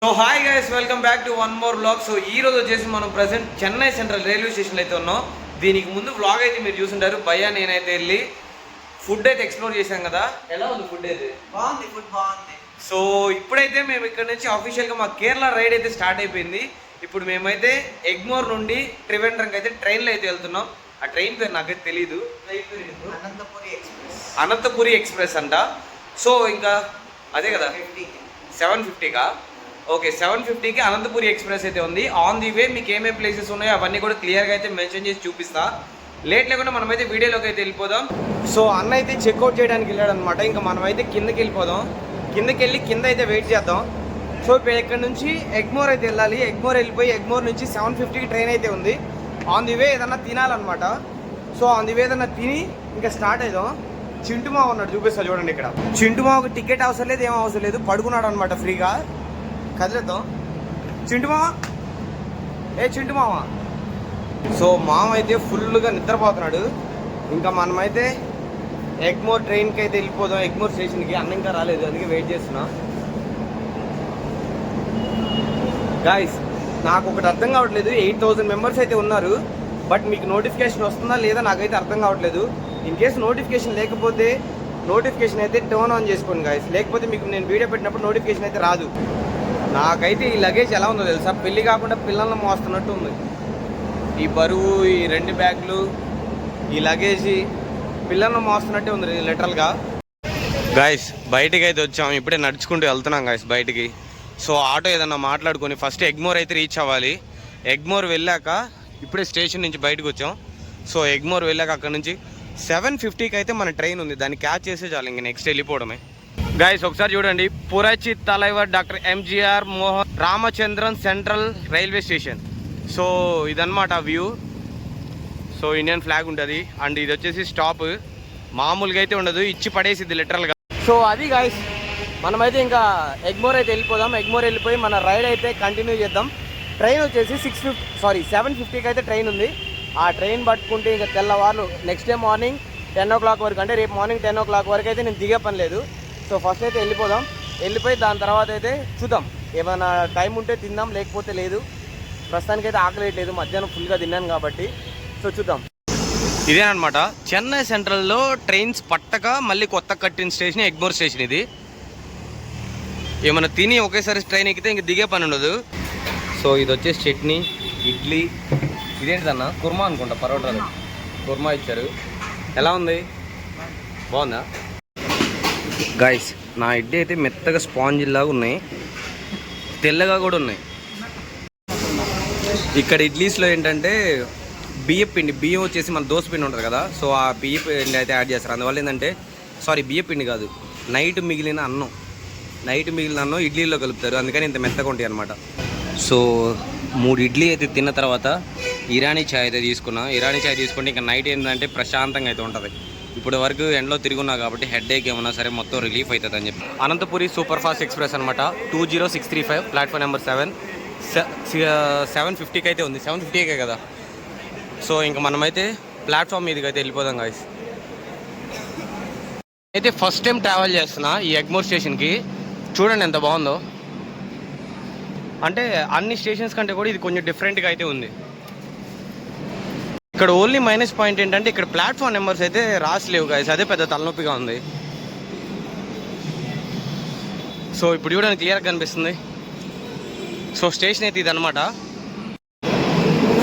So hi guys, welcome back to one more vlog. So ఈ రోజు వచ్చేసి మనం ప్రెసెంట్ చెన్నై సెంట్రల్ రైల్వే స్టేషన్లో అయితే ఉన్నాం. దీనికి ముందు వ్లాగ్ అయితే మీరు చూసుంటారు. భయ్యా నేనైతే వెళ్ళి ఫుడ్ అయితే ఎక్స్ప్లోర్ చేశాం కదా. ఎలా ఉంది ఫుడ్ అయితే? బాగుంది, ఫుడ్ బాగుంది. సో ఇప్పుడైతే మేము ఇక్కడ నుంచి అఫీషియల్గా మా కేరళ రైడ్ అయితే స్టార్ట్ అయిపోయింది. ఇప్పుడు మేమైతే ఎగ్మోర్ నుండి త్రివేంద్రంకి అయితే ట్రైన్లో అయితే వెళ్తున్నాం. ఆ ట్రైన్ పేరు నాకైతే తెలీదు. అనంతపురి ఎక్స్ప్రెస్ అంట. సో ఇంకా అదే కదా 750కా? ఓకే, 750కి అనంతపురి ఎక్స్ప్రెస్ అయితే ఉంది. ఆన్ ది వే మీకు ఏమేమి ప్లేసెస్ ఉన్నాయో అవన్నీ కూడా క్లియర్గా అయితే మెన్షన్ చేసి చూపిస్తా. లేట్ లేకుండా మనమైతే వీడియోలోకి అయితే వెళ్ళిపోదాం. సో అన్న అయితే చెక్అవుట్ చేయడానికి వెళ్ళాడు అనమాట. ఇంకా మనమైతే కిందకి వెళ్ళిపోదాం. కిందకి వెళ్ళి కింద అయితే వెయిట్ చేద్దాం. సో ఇప్పుడు ఇక్కడ నుంచి ఎగ్మోర్ అయితే వెళ్ళాలి. ఎగ్మోర్ వెళ్ళిపోయి ఎగ్మోర్ నుంచి 750కి ట్రైన్ అయితే ఉంది. ఆన్ ది వే ఏదన్నా తినాలన్నమాట. సో ఆన్ ది వే ఏదన్నా తిని ఇంకా స్టార్ట్ అవుదాం. చింటుమా ఉన్నాడు, చూపిస్తా చూడండి. ఇక్కడ చింటుమాకు టికెట్ అవసరం లేదు, ఏం అవసరం లేదు, పడుకున్నాడు అనమాట ఫ్రీగా. కదిలేద్దాం చింటుమామ. చింటుమామ. సో మామ అయితే ఫుల్గా నిద్రపోతున్నాడు. ఇంకా మనమైతే ఎగ్మోర్ ట్రైన్కి అయితే వెళ్ళిపోదాం. ఎగ్మోర్ స్టేషన్కి. అన్న ఇంకా రాలేదు, అందుకే వెయిట్ చేస్తున్నా. గాయస్ నాకు ఒకటి అర్థం కావట్లేదు. 8000 మెంబర్స్ అయితే ఉన్నారు. బట్ మీకు నోటిఫికేషన్ వస్తుందా లేదా నాకైతే అర్థం కావట్లేదు. ఇన్ కేసు నోటిఫికేషన్ లేకపోతే నోటిఫికేషన్ అయితే టర్న్ ఆన్ చేసుకోండి గాయస్. లేకపోతే మీకు నేను వీడియో పెట్టినప్పుడు నోటిఫికేషన్ అయితే రాదు. నాకైతే ఈ లగేజ్ ఎలా ఉందో తెలుసా? పెళ్ళి కాకుండా పిల్లలను మోస్తున్నట్టు ఉంది. ఈ బరువు, ఈ 2 బ్యాగులు, ఈ లగేజ్ పిల్లలను మోస్తున్నట్టే ఉంది లిటరల్గా. గాయస్ బయటికి అయితే వచ్చాము. ఇప్పుడే నడుచుకుంటూ వెళ్తున్నాం గాయస్ బయటికి. సో ఆటో ఏదన్నా మాట్లాడుకొని ఫస్ట్ ఎగ్మోర్ అయితే రీచ్ అవ్వాలి. ఎగ్మోర్ వెళ్ళాక ఇప్పుడే స్టేషన్ నుంచి బయటకు వచ్చాం. సో ఎగ్మోర్ వెళ్ళాక అక్కడ నుంచి 750కి అయితే మన ట్రైన్ ఉంది. దాన్ని క్యాచ్ చేసే చాలు, ఇంక నెక్స్ట్ వెళ్ళిపోవడమే. గాయస్ ఒకసారి చూడండి. Puratchi Thalaivar doctor MGR Mohan Ramachandran central railway station. So ఇదన్నమాట వ్యూ. సో ఇండియన్ ఫ్లాగ్ ఉంటుంది. అండ్ ఇది వచ్చేసి స్టాప్. మామూలుగా అయితే ఉండదు, ఇచ్చి పడేసిద్ది లిటరల్గా. సో అది గాయస్, మనమైతే ఇంకా ఎగ్మోర్ అయితే వెళ్ళిపోదాం. ఎగ్మోర్ వెళ్ళిపోయి మన రైడ్ అయితే కంటిన్యూ చేద్దాం. ట్రైన్ వచ్చేసి 750కి అయితే ట్రైన్ ఉంది. ఆ ట్రైన్ పట్టుకుంటే ఇంకా తెల్లవారు నెక్స్ట్ డే మార్నింగ్ 10 o'clock వరకు, అంటే రేపు మార్నింగ్ 10 o'clock వరకు అయితే నేను దిగే పని లేదు. సో ఫస్ట్ అయితే వెళ్ళిపోదాం. వెళ్ళిపోయి దాని తర్వాత అయితే చూద్దాం, ఏమైనా టైం ఉంటే తిందాం, లేకపోతే లేదు. ప్రస్తుతానికైతే ఆకలేయట్లేదు, మధ్యాహ్నం ఫుల్గా తిన్నాను కాబట్టి. సో చూద్దాం. ఇదేనమాట చెన్నై సెంట్రల్లో ట్రైన్స్ పట్టక మళ్ళీ కొత్త కట్టిన స్టేషన్ ఎగ్మోర్ స్టేషన్. ఇది ఏమైనా తిని ఒకేసారి ట్రైన్ ఎక్కితే ఇంక దిగే పని ఉండదు. సో ఇది వచ్చేసి చట్నీ, ఇడ్లీ, ఇదేంటిదన్న కుర్మా అనుకుంటా, పరోటాలు కుర్మా ఇచ్చారు. ఎలా ఉంది? బాగుందా? గాయస్ నా ఇడ్లీ అయితే మెత్తగా స్పాంజ్ లాగా ఉన్నాయి, తెల్లగా కూడా ఉన్నాయి. ఇక్కడ ఇడ్లీస్లో ఏంటంటే బియ్యం వచ్చేసి మన దోశ పిండి ఉంటుంది కదా. సో ఆ బియ్య పిండి అయితే యాడ్ చేస్తారు. అందువల్ల ఏంటంటే బియ్య పిండి కాదు, నైట్ మిగిలిన అన్నం ఇడ్లీలో కలుపుతారు. అందుకని ఇంత మెత్తగా ఉంటాయి అనమాట. సో 3 ఇడ్లీ అయితే తిన్న తర్వాత ఇరానీ చాయ్ అయితే తీసుకున్నా. ఇరానీ చాయ్ తీసుకుంటే ఇంకా నైట్ ఏంటంటే ప్రశాంతంగా అయితే ఉంటుంది. ఇప్పుడు వరకు ఎండలో తిరుగున్నా కాబట్టి హెడ్ ఏక్ ఏమన్నా సరే మొత్తం రిలీఫ్ అవుతుంది అని చెప్పి. అనంతపురి సూపర్ ఫాస్ట్ ఎక్స్ప్రెస్ అనమాట. 20635 ప్లాట్ఫామ్ నెంబర్ 7. 750కి అయితే ఉంది. 750కే కదా. సో ఇంకా మనమైతే ప్లాట్ఫామ్ మీదకి అయితే వెళ్ళిపోదాం గాయస్. అయితే ఫస్ట్ టైం ట్రావెల్ చేస్తున్నా ఈ ఎగ్మోర్ స్టేషన్కి. చూడండి ఎంత బాగుందో. అంటే అన్ని స్టేషన్స్ కంటే కూడా ఇది కొంచెం డిఫరెంట్గా అయితే ఉంది. ఇక్కడ ఓన్లీ మైనస్ పాయింట్ ఏంటంటే ఇక్కడ ప్లాట్ఫామ్ నెంబర్స్ అయితే రాసలేవు గాయస్. అదే పెద్ద తలనొప్పిగా ఉంది. సో ఇప్పుడు చూడడానికి క్లియర్గా కనిపిస్తుంది. సో స్టేషన్ అయితే ఇది అనమాట.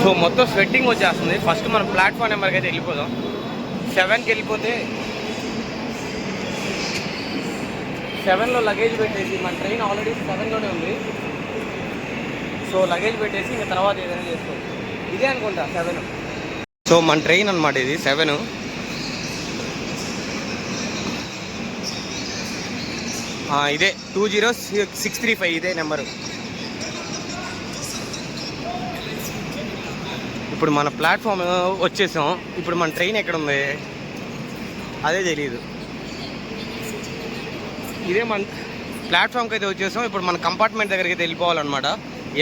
సో మొత్తం స్వెట్టింగ్ వచ్చేస్తుంది. ఫస్ట్ మనం ప్లాట్ఫామ్ నెంబర్కి అయితే వెళ్ళిపోదాం. 7కి వెళ్ళిపోతే 7లో లగేజ్ పెట్టేసి, మన ట్రైన్ ఆల్రెడీ 7లోనే ఉంది. సో లగేజ్ పెట్టేసి ఇంకా తర్వాత ఏదైనా చేసుకోవచ్చు. ఇదే అనుకుంటా 7. సో మన ట్రైన్ అనమాట ఇది 7. ఇదే 20635 ఇదే నెంబరు. ఇప్పుడు మన ప్లాట్ఫామ్ వచ్చేసాం. ఇప్పుడు మన ట్రైన్ ఎక్కడ ఉంది అదే తెలియదు. ఇదే మన ప్లాట్ఫామ్కి అయితే వచ్చేసాం. ఇప్పుడు మన కంపార్ట్మెంట్ దగ్గరికి అయితే వెళ్ళిపోవాలన్నమాట.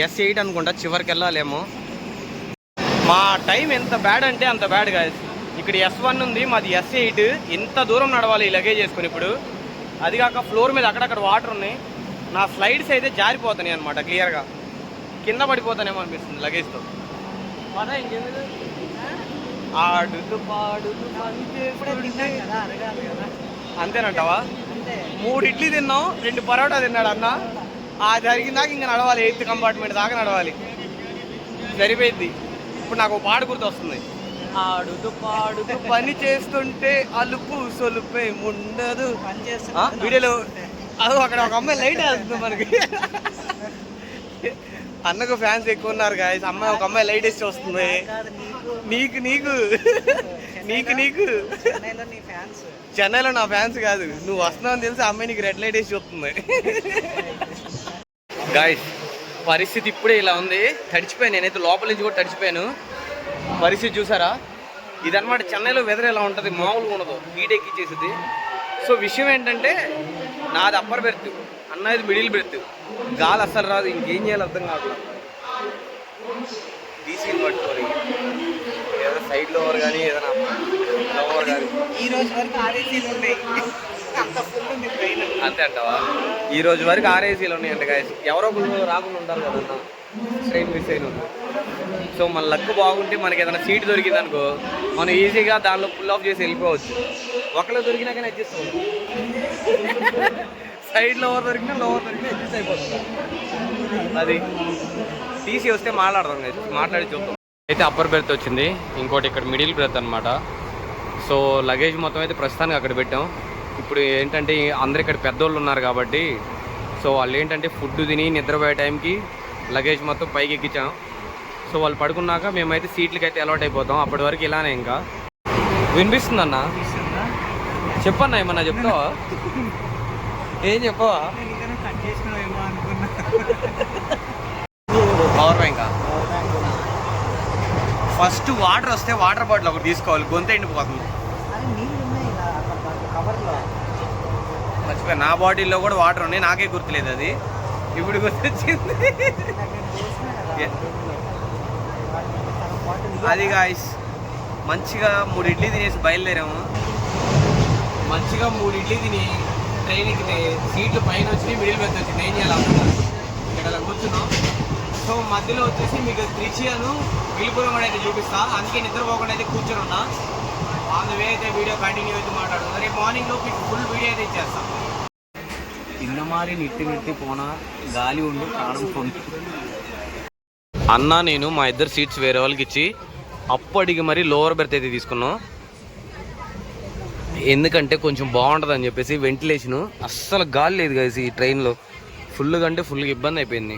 S8 అనుకుంటా, చివరికి వెళ్ళాలేమో. మా టైం ఎంత బ్యాడ్ అంటే అంత బ్యాడ్ కాదు. ఇక్కడ S1 ఉంది, మాది S8. ఎంత దూరం నడవాలి ఈ లగేజ్ చేసుకుని. ఇప్పుడు అది కాక ఫ్లోర్ మీద అక్కడక్కడ వాటర్ ఉన్నాయి. నా స్లైడ్స్ అయితే జారిపోతున్నాయి అనమాట క్లియర్గా. కింద పడిపోతానేమో అనిపిస్తుంది లగేజ్తో. ఆడుతూ పాడుతూ అంతేనంటావా? 3 ఇడ్లీ తిన్నాం, 2 పరోటా తిన్నాడు అన్న. ఆ జరిగిందాక ఇంకా నడవాలి, 8th కంపార్ట్మెంట్ దాకా నడవాలి. సరిపోయింది. ఇప్పుడు నాకు పాట గుర్తు వస్తుంది. ఆడుతూ పాడుతూ పని చేస్తుంటే అలుపు సొలుపే ఉండదు. వీడియోలో అది అక్కడ ఒక అమ్మాయి లైట్ వేస్తుంది మనకి. అన్నకు ఫ్యాన్స్ ఎక్కువ ఉన్నారు గాయస్. అమ్మాయి ఒక అమ్మాయి లైట్ వేసి వస్తుంది. నీకు నీకు నీకు నీకు చెన్నైలో నా ఫ్యాన్స్ కాదు, నువ్వు వస్తున్నావు అని తెలిసి అమ్మాయి నీకు రెడ్ లైట్ వేసి వస్తుంది. గాయస్ పరిస్థితి ఇప్పుడే ఇలా ఉంది. తడిచిపోయాను నేనైతే, లోపల నుంచి కూడా తడిచిపోయాను. పరిస్థితి చూసారా? ఇదన్నమాట చెన్నైలో వెదర్ ఎలా ఉంటుంది, మామూలుగా ఉండదు, హీట్ ఎక్కిచ్చేసింది. సో విషయం ఏంటంటే నాది అప్పర్ బెర్త్, అన్నది మిడిల్ బెర్త్. గాలి అస్సలు రాదు, ఇంకేం చేయాలి అర్థం కాదు. టీసీని పట్టుకొని ఏదైనా సైడ్ లోవర్ కానీ ఏదైనా లోవర్ కానీ. ఈ రోజు వరకు ఆర్ఏసీలు ఉన్నాయి, అంతే అంటావా? ఈ రోజు వరకు ఆర్ఏసీలు ఉన్నాయంట గాయస్. ఎవరో ఒకరు రాకుండా ఉండాలి కదన్నా, ట్రైన్ మిస్ అయిన. సో మన లక్ బాగుంటే మనకి ఏదైనా సీట్ దొరికింది అనుకో, మనం ఈజీగా దానిలో పుల్ ఆఫ్ చేసి వెళ్ళిపోవచ్చు. ఒకళ్ళు దొరికినా కానీ అడ్జస్ట్ అవ్వదు. సైడ్ లోవర్ దొరికినా అడ్జస్ట్ అయిపోతుంది. అది టీసీ వస్తే మాట్లాడదాం కదా, మాట్లాడి చూద్దాం. అయితే అప్పర్ బెర్త్ వచ్చింది, ఇంకోటి ఇక్కడ మిడిల్ బెర్త్ అనమాట. సో లగేజ్ మొత్తం అయితే ప్రస్తుతానికి అక్కడ పెట్టాం. ఇప్పుడు ఏంటంటే అందరు ఇక్కడ పెద్దోళ్ళు ఉన్నారు కాబట్టి, సో వాళ్ళు ఏంటంటే ఫుడ్ తిని నిద్రపోయే టైంకి లగేజ్ మొత్తం పైకి ఎక్కించాం. సో వాళ్ళు పడుకున్నాక మేమైతే సీట్లకి అయితే అలవాటు అయిపోతాం. అప్పటి వరకు ఇలానే. ఇంకా వినిపిస్తుందన్నా? చెప్పన్నా, ఏమన్నా చెప్తావా? ఏం చెప్పవా? Power bank. ఫస్ట్ వాటర్ వస్తే వాటర్ బాటిల్ ఒకటి తీసుకోవాలి, గొంతు ఎండిపోతుంది. మర్చిపోయి, నా బాటిల్లో కూడా వాటర్ ఉన్నాయి, నాకే గుర్తులేదు అది, ఇప్పుడు గుర్తొచ్చింది. అది గాయ్స్ మంచిగా 3 ఇడ్లీ తినేసి బయలుదేరాము. మంచిగా 3 ఇడ్లీ తిని ట్రైన్ ఎక్కితే సీట్లు పైన వచ్చి మిడిల్ బెర్త్ వచ్చింది. ఏం చేయాలి ఇక్కడ కూర్చున్నాం. సో మధ్యలో వచ్చేసి మీకు త్రిచియను విలుపురం కూడా అయితే చూపిస్తా, అందుకే నిద్రపోకుండా అయితే కూర్చొని ఉన్నా. ఆన్ ద వే అయితే వీడియో కంటిన్యూ అయితే మాట్లాడుతుంది. రేపు మార్నింగ్లో మీకు ఫుల్ వీడియో అయితే ఇచ్చేస్తాం. ఇన్నమారి నిట్టి పోనా గాలి ఉండి ప్రాణం పొందు. అన్న నేను మా ఇద్దరు సీట్స్ వేరే వాళ్ళకి ఇచ్చి అప్పటికి మరి లోవర్ బెర్త్ అయితే తీసుకున్నాం. ఎందుకంటే కొంచెం బాగుంటుంది అని చెప్పేసి. వెంటిలేషను అస్సలు గాలి లేదు కదా ఈ ట్రైన్లో, ఫుల్గా అంటే ఫుల్గా ఇబ్బంది అయిపోయింది.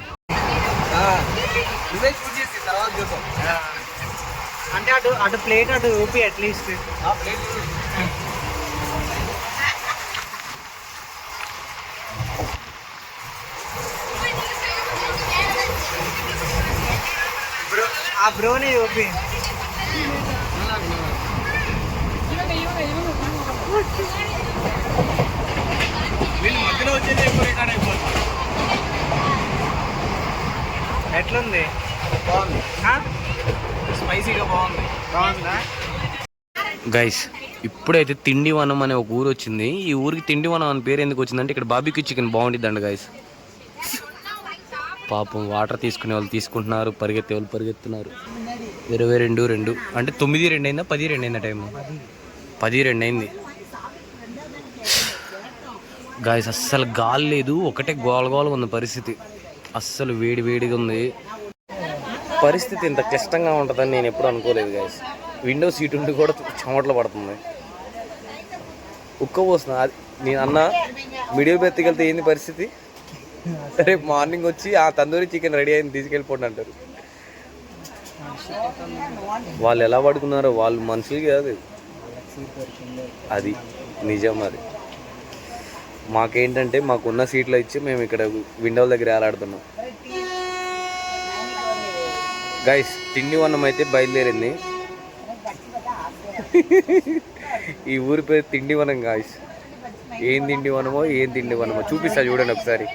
అంటే అటు ప్లేట్ అటు ఊపి అట్లీస్ట్. ఆ బ్రోని ఊపి. వీళ్ళు మధ్యలో వచ్చేది ఎక్కువ రికార్డ్ అయిపోతుంది. ఎట్లుంది? బాగుంది, స్పైసీగా బాగుందా గైస్? ఇప్పుడైతే తిండివనం అనే ఒక ఊరు వచ్చింది. ఈ ఊరికి తిండివనం అని పేరు ఎందుకు వచ్చిందంటే ఇక్కడ బార్బిక్యూ చికెన్ బాగుండిద్దండి గైస్. పాపం వాటర్ తీసుకునే వాళ్ళు తీసుకుంటున్నారు, పరిగెత్తే వాళ్ళు పరిగెత్తున్నారు. 22 అంటే 9:02 అయిందా 10:02 అయిందా టైము? 10:02 అయింది గాయస్. అస్సలు గాలి లేదు, ఒకటే గోలగోలగా ఉంది పరిస్థితి. అస్సలు వేడిగా ఉంది పరిస్థితి. ఇంత క్లిష్టంగా ఉంటుందని నేను ఎప్పుడు అనుకోలేదు గాయస్. విండో సీట్ ఉండి కూడా చెమటలు పడుతుంది, ఉక్క పోస్తుంది. అది నేను అన్న మిడిల్ బెర్త్కి వెళ్తే ఏంది పరిస్థితి? రేపు మార్నింగ్ వచ్చి ఆ తందూరి చికెన్ రెడీ అయింది తీసుకెళ్ళిపోండి అంటారు. వాళ్ళు ఎలా పడుకున్నారో, వాళ్ళు మనుషులు కాదు, అది నిజం. అది మాకేంటంటే మాకున్న సీట్లో ఇచ్చి మేము ఇక్కడ విండోల దగ్గర ఏలాడుతున్నాం గైస్. తిండివనం అయితే బయలుదేరింది. ఈ ఊరి పేరు తిండివనం గాయస్. ఏం తిండివనమో చూపిస్తా చూడండి ఒకసారి.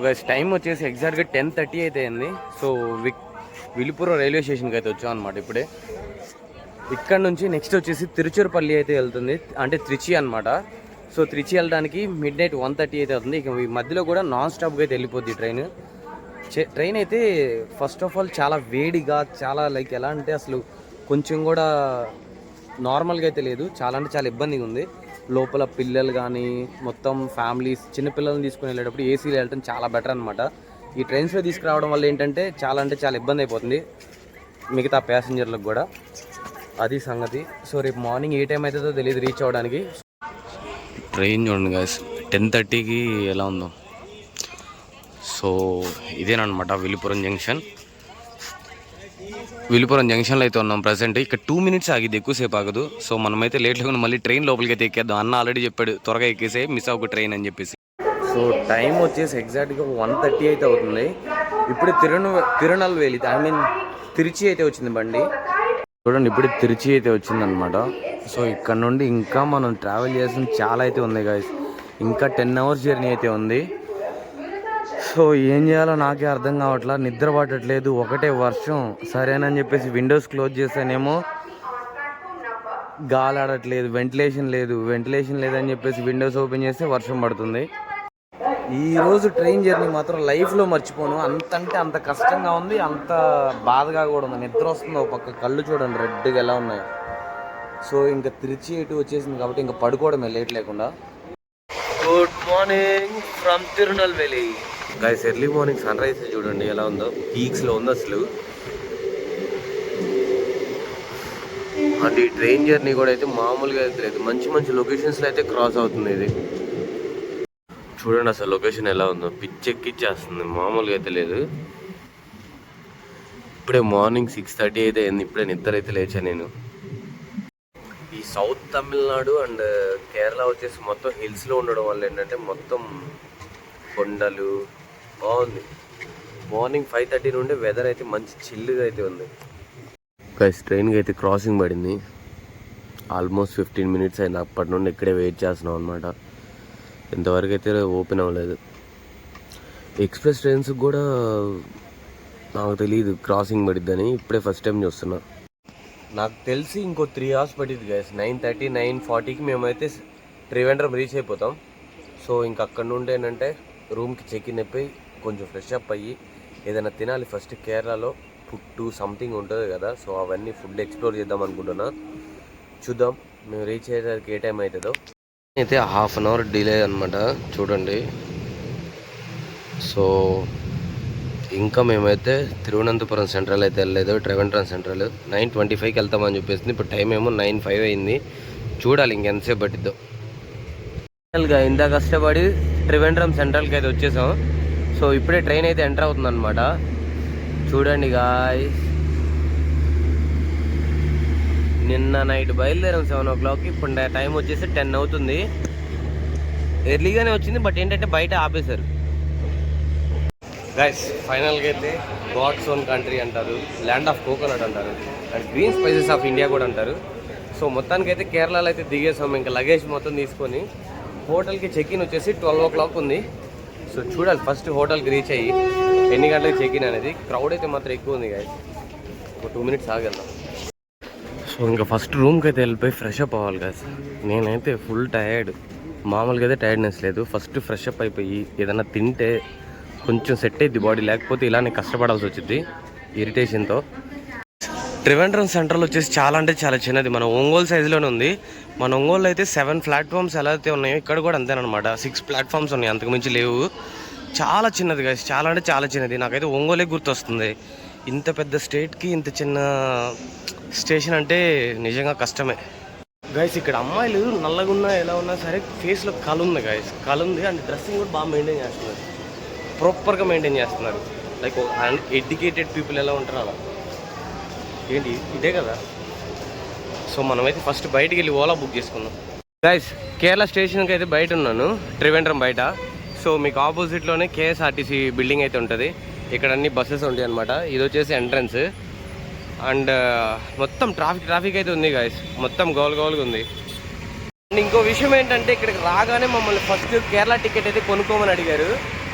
గైస్ టైం వచ్చేసి ఎగ్జాక్ట్గా 10:30 అయితే అయింది. సో విలుపురం రైల్వే స్టేషన్కి అయితే వచ్చాం అనమాట ఇప్పుడే. ఇక్కడ నుంచి నెక్స్ట్ వచ్చేసి తిరుచిరపల్లి అయితే వెళ్తుంది, అంటే త్రిచి అనమాట. సో త్రిచి వెళ్ళడానికి మిడ్ నైట్ 1:30 అయితే అవుతుంది. ఇక ఈ మధ్యలో కూడా నాన్ స్టాప్గా అయితే వెళ్ళిపోద్ది ట్రైన్ అయితే ఫస్ట్ ఆఫ్ ఆల్ చాలా వేడిగా, చాలా లైక్ ఎలా అంటే అసలు కొంచెం కూడా నార్మల్గా అయితే లేదు. చాలా అంటే చాలా ఇబ్బందిగా ఉంది. లోపల పిల్లలు కానీ మొత్తం ఫ్యామిలీస్ చిన్నపిల్లల్ని తీసుకుని వెళ్ళేటప్పుడు ఏసీలో వెళ్ళడం చాలా బెటర్ అనమాట. ఈ ట్రైన్స్లో తీసుకురావడం వల్ల ఏంటంటే చాలా అంటే చాలా ఇబ్బంది అయిపోతుంది మిగతా ప్యాసింజర్లకు కూడా. అది సంగతి. సో రేపు మార్నింగ్ ఏ టైం అవుతుందో తెలియదు రీచ్ అవ్వడానికి. ట్రైన్ చూడండి గాయస్ 10:30కి ఎలా ఉందో. సో ఇదేనమాట విలుపురం జంక్షన్లో అయితే ఉన్నాం ప్రజెంట్. ఇక్కడ 2 minutes ఆగిద్ది, ఎక్కువసేపు ఆగదు. సో మనమైతే లేట్గా మళ్ళీ ట్రైన్ లోపలికి అయితే ఎక్కేద్దాం. అన్న ఆల్రెడీ చెప్పాడు త్వరగా ఎక్కేసే మిస్ అవ్వకు ట్రైన్ అని చెప్పేసి. సో టైం వచ్చేసి ఎగ్జాక్ట్గా 1:30 అయితే అవుతుంది. ఇప్పుడు తిరునల్వేలి తిరుచి అయితే వచ్చింది బండి చూడండి. ఇప్పుడు తిరుచి అయితే వచ్చిందనమాట. సో ఇక్కడ నుండి ఇంకా మనం ట్రావెల్ చేసిన చాలా అయితే ఉంది గాయస్. ఇంకా 10 hours జర్నీ అయితే ఉంది. సో ఏం చేయాలో నాకే అర్థం కావట్లా, నిద్ర పట్టట్లేదు, ఒకటే వర్షం. సరేనని చెప్పేసి విండోస్ క్లోజ్ చేస్తానేమో గాలి ఆడట్లేదు, వెంటిలేషన్ లేదని చెప్పేసి విండోస్ ఓపెన్ చేస్తే వర్షం పడుతుంది. ఈరోజు ట్రైన్ జర్నీ మాత్రం లైఫ్లో మర్చిపోను. అంతంటే అంత కష్టంగా ఉంది, అంత బాధగా కూడా ఉంది. నిద్ర వస్తుంది ఒక పక్క, కళ్ళు చూడండి రెడ్గా ఎలా ఉన్నాయి. సో ఇంకా తిరిచి ఇటు వచ్చేసింది కాబట్టి ఇంకా పడుకోవడమే లేట్ లేకుండా. Good morning from Tirunelveli guys. Early morning sunrise చూడండి ఎలా ఉందో, పీక్స్లో ఉంది అసలు. అది ట్రైన్ జర్నీ కూడా అయితే మామూలుగా అయితే లేదు, మంచి లొకేషన్స్లో అయితే క్రాస్ అవుతుంది ఇది. చూడండి అసలు లొకేషన్ ఎలా ఉందో, పిచ్చెక్కిచ్చేస్తుంది, మామూలుగా అయితే లేదు. ఇప్పుడే మార్నింగ్ 6:30 అయితే అయింది. ఇప్పుడే నిద్ర అయితే లేచా నేను. ఈ సౌత్ తమిళనాడు అండ్ కేరళ వచ్చేసి మొత్తం హిల్స్లో ఉండడం వల్ల ఏంటంటే మొత్తం కొండలు బాగుంది. మార్నింగ్ 5:30 నుండి వెదర్ అయితే మంచి చిల్లుగా అయితే ఉంది. గైస్ ట్రైన్కి అయితే క్రాసింగ్ పడింది. ఆల్మోస్ట్ 15 minutes అయింది. అప్పటి నుండి ఇక్కడే వెయిట్ చేస్తున్నాం అనమాట. ఇంతవరకు అయితే ఓపెన్ అవ్వలేదు. ఎక్స్ప్రెస్ ట్రైన్స్కి కూడా నాకు తెలియదు క్రాసింగ్ పడిద్దని, ఇప్పుడే ఫస్ట్ టైం చూస్తున్నా. నాకు తెలిసి ఇంకో 3 hours పట్టింది గైస్. 9:30 9:40కి మేమైతే త్రివేంద్రం రీచ్ అయిపోతాం. సో ఇంక అక్కడ నుండి ఏంటంటే రూమ్కి చెక్ ఇన్ అయిపోయి కొంచెం ఫ్రెష్ అప్ అయ్యి ఏదైనా తినాలి. ఫస్ట్ కేరళలో ఫుడ్ సంథింగ్ ఉంటుంది కదా, సో అవన్నీ ఫుడ్ ఎక్స్ప్లోర్ చేద్దాం అనుకుంటున్నా. చూద్దాం మేము రీచ్ అయ్యేసరికి ఏ టైం అవుతుందో. అయితే 1/2 hour డిలే అనమాట చూడండి. సో ఇంకా మేమైతే తిరువనంతపురం సెంట్రల్ అయితే వెళ్ళలేదు, ట్రివేంద్రం సెంట్రల్ 9:25కి వెళ్తామని చెప్పేసింది. ఇప్పుడు టైం ఏమో 9:05 అయింది. చూడాలి ఇంకెంతసేపు పట్టిద్దో. ఇంత కష్టపడి ట్రివేంద్రం సెంట్రల్కి అయితే వచ్చేసాం. సో ఇప్పుడే ట్రైన్ అయితే ఎంటర్ అవుతుంది అనమాట. చూడండి గాయ్స్, నిన్న నైట్ బయలుదేరాం 7 o'clock. ఇప్పుడు టైం వచ్చేసి 10 అవుతుంది. ఎర్లీగానే వచ్చింది, బట్ ఏంటంటే బయట ఆపేశారు. గైస్ ఫైనల్గా అయితే గాడ్స్ ఓన్ కంట్రీ అంటారు, ల్యాండ్ ఆఫ్ కోకోనట్ అంటారు, and green spices of India కూడా అంటారు. సో మొత్తానికైతే కేరళలో అయితే దిగేసాం. ఇంకా లగేజ్ మొత్తం తీసుకొని హోటల్కి చెక్ ఇన్ వచ్చేసి 12 o'clock ఉంది. సో చూడాలి ఫస్ట్ హోటల్కి రీచ్ అయ్యి ఎన్ని గంటలకు చెక్ ఇన్ అనేది. క్రౌడ్ అయితే మాత్రం ఎక్కువ ఉంది గైస్. ఒక 2 minutes ఆగెళ్దాం. సో ఇంకా ఫస్ట్ రూమ్కి అయితే వెళ్ళిపోయి ఫ్రెష్ అప్ అవ్వాలి గైస్. నేనైతే ఫుల్ టైర్డ్, మామూలుగా అయితే టైర్డ్నెస్ లేదు. ఫస్ట్ ఫ్రెష్ అప్ అయిపోయి ఏదైనా తింటే కొంచెం సెట్ అయ్యిద్ది బాడీ, లేకపోతే ఇలానే కష్టపడాల్సి వచ్చింది ఇరిటేషన్తో. ట్రివేంద్రం సెంట్రల్ వచ్చేసి చాలా అంటే చాలా చిన్నది, మన ఒంగోలు సైజులోనే ఉంది. మన ఒంగోలు అయితే 7 platforms ఎలా అయితే ఉన్నాయో ఇక్కడ కూడా అంతేనమాట. 6 platforms ఉన్నాయి, అంతకుమించి లేవు. చాలా చిన్నది గైస్, చాలా అంటే చాలా చిన్నది. నాకైతే ఒంగోలే గుర్తొస్తుంది. ఇంత పెద్ద స్టేట్కి ఇంత చిన్న స్టేషన్ అంటే నిజంగా కష్టమే గైస్. ఇక్కడ అమ్మాయిలు నల్లగా ఉన్నా ఎలా ఉన్నా సరే ఫేస్లో కళ ఉంది గైస్, కళ ఉంది. అండ్ డ్రెస్సింగ్ కూడా బాగా మెయింటైన్ చేస్తున్నారు, ప్రాపర్గా మెయింటైన్ చేస్తున్నారు. లైక్ ఎడ్యుకేటెడ్ పీపుల్ ఎలా ఉంటారు అలా. ఏంటి ఇదే కదా. సో మనమైతే ఫస్ట్ బయటికి వెళ్ళి ఓలా బుక్ చేసుకుందాం గైస్. కేరళ స్టేషన్కి అయితే బయట ఉన్నాను, ట్రివేంద్రం బయట. సో మీకు ఆపోజిట్లోనే KSRTC బిల్డింగ్ అయితే ఉంటుంది. ఇక్కడ అన్ని బస్సెస్ ఉంటాయి అనమాట. ఇది వచ్చేసి ఎంట్రన్స్. అండ్ మొత్తం ట్రాఫిక్ అయితే ఉంది గైస్, మొత్తం గోల్గా ఉంది. అండ్ ఇంకో విషయం ఏంటంటే ఇక్కడికి రాగానే మమ్మల్ని ఫస్ట్ కేరళ టికెట్ అయితే కొనుక్కోమని అడిగారు.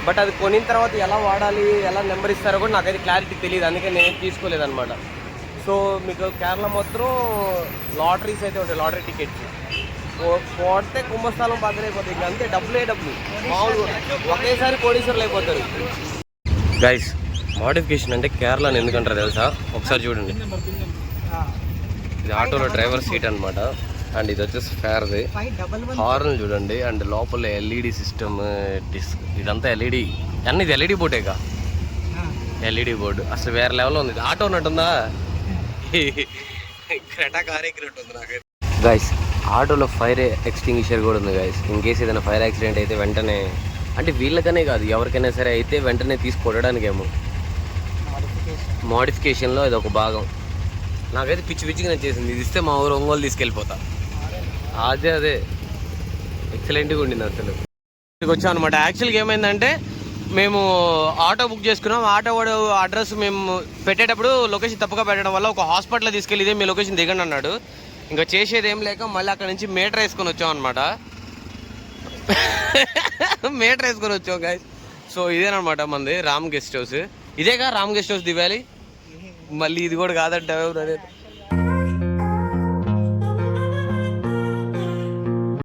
బట్ అది కొనిన తర్వాత ఎలా వాడాలి, ఎలా నెంబర్ ఇస్తారో కూడా నాకైతే క్లారిటీ తెలియదు, అందుకే నేను తీసుకోలేదన్నమాట. సో మీకు కేరళ మొత్తం లాటరీస్ అయితే ఉంటాయి, లాటరీ టికెట్స్. కొడితే కుంభస్థలం బద్దలైపోతుంది. ఇంక అంతే, డబ్బులే డబ్బులు. మామూలు ఒకేసారి కోడీశ్వరులు అయిపోతారు. గైస్, మోడిఫికేషన్ అంటే కేరళని ఎందుకంటారు తెలుసా? ఒకసారి చూడండి. ఇది ఆటోలో డ్రైవర్ సీట్ అనమాట. అండ్ ఇది వచ్చేసి ఫేర్ది. హార్న్ చూడండి. అండ్ లోపల ఎల్ఈడి సిస్టమ్, డిస్క్, ఇదంతా ఎల్ఈడి. అన్నీ ఇది ఎల్ఈడి బోర్డేగా. ఎల్ఈడి బోర్డు అసలు వేరే లెవెల్లో ఉంది. ఆటో ఉన్నట్టుందా? క్రెటా కార్ ఎక్కినట్టు ఉంది నాకు. గైస్, ఆటోలో ఫైర్ ఎక్స్టింగ్విషర్ కూడా ఉంది గైస్. ఇన్ కేసు ఏదైనా ఫైర్ యాక్సిడెంట్ అయితే వెంటనే, అంటే వీళ్ళకనే కాదు ఎవరికైనా సరే అయితే వెంటనే తీసి కొట్టడానికేమో మోడిఫికేషన్లో ఇది ఒక భాగం. నాకైతే పిచ్చి పిచ్చిగా నచ్చేసింది. ఇది ఇస్తే మా ఊరు ఒంగోలు తీసుకెళ్ళిపోతా. అదే ఎక్సలెంట్గా ఉండింది అసలు. ఇక్కడికి వచ్చాం అనమాట. యాక్చువల్గా ఏమైందంటే మేము ఆటో బుక్ చేసుకున్నాం. ఆటో వాడు అడ్రస్ మేము పెట్టేటప్పుడు లొకేషన్ తప్పుగా పెట్టడం వల్ల ఒక హాస్పిటల్లో తీసుకెళ్ళి ఇదే మీ లొకేషన్ దిగండి అన్నాడు. ఇంకా చేసేది ఏం లేక మళ్ళీ అక్కడ నుంచి మీటర్ వేసుకొని వచ్చాం అనమాట. మీటర్ వేసుకొని వచ్చాం గాయస్. సో ఇదేనమాట మనది రామ్ గెస్ట్ హౌస్. ఇదేగా రామ్ గెస్ట్ హౌస్ దివ్యాలి. మళ్ళీ ఇది కూడా కాదంటే